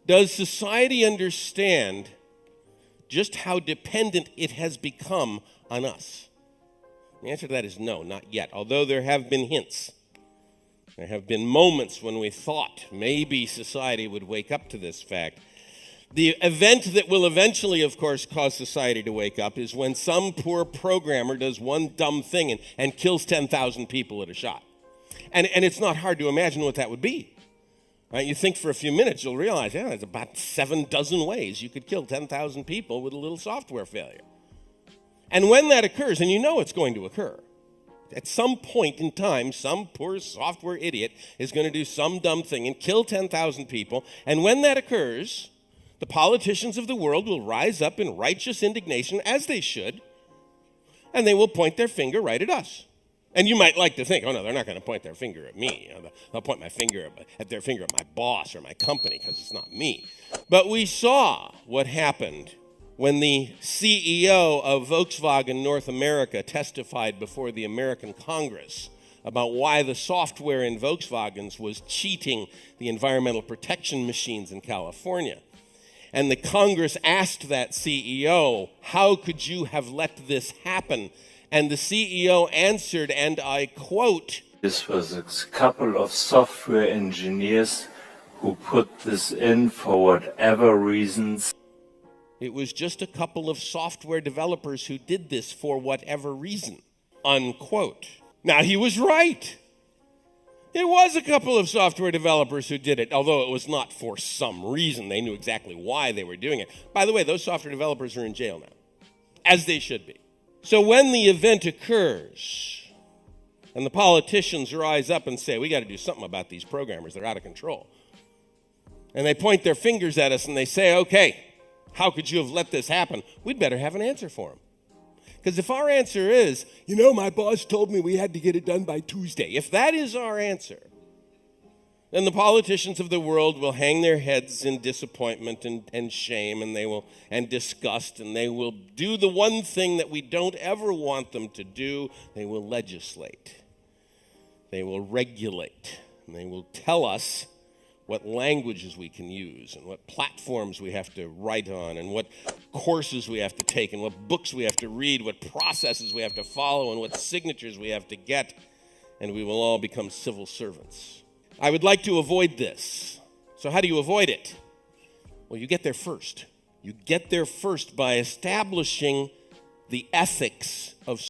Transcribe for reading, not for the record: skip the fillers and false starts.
Does society understand just how dependent it has become on us? The answer to that is no, not yet, although there have been hints. There have been moments when we thought maybe society would wake up to this fact. The event that will eventually, of course, cause society to wake up is when some poor programmer does one dumb thing and kills 10,000 people at a shot. And it's not hard to imagine what that would be. Right? You think for a few minutes, you'll realize, there's about 7 dozen ways you could kill 10,000 people with a little software failure. And when that occurs, and you know it's going to occur, at some point in time, some poor software idiot is going to do some dumb thing and kill 10,000 people. And when that occurs, the politicians of the world will rise up in righteous indignation, as they should, and they will point their finger right at us. And you might like to think, oh no, they're not going to point their finger at me. They'll point their finger at my boss or my company because it's not me. But we saw what happened when the CEO of Volkswagen North America testified before the American Congress about why the software in Volkswagens was cheating the environmental protection machines in California. And the Congress asked that CEO, how could you have let this happen? And the CEO answered, and I quote, "This was a couple of software engineers who put this in for whatever reasons." It was just a couple of software developers who did this for whatever reason, unquote. Now, he was right. It was a couple of software developers who did it, although it was not for some reason. They knew exactly why they were doing it. By the way, those software developers are in jail now, as they should be. So when the event occurs and the politicians rise up and say, we got to do something about these programmers, they're out of control. And they point their fingers at us and they say, okay, how could you have let this happen? We'd better have an answer for them. Because if our answer is, my boss told me we had to get it done by Tuesday, if that is our answer, then the politicians of the world will hang their heads in disappointment and shame and disgust, and they will do the one thing that we don't ever want them to do. They will legislate. They will regulate. And they will tell us what languages we can use and what platforms we have to write on and what courses we have to take and what books we have to read, what processes we have to follow and what signatures we have to get, and we will all become civil servants. I would like to avoid this. So how do you avoid it? Well, you get there first. You get there first by establishing the ethics of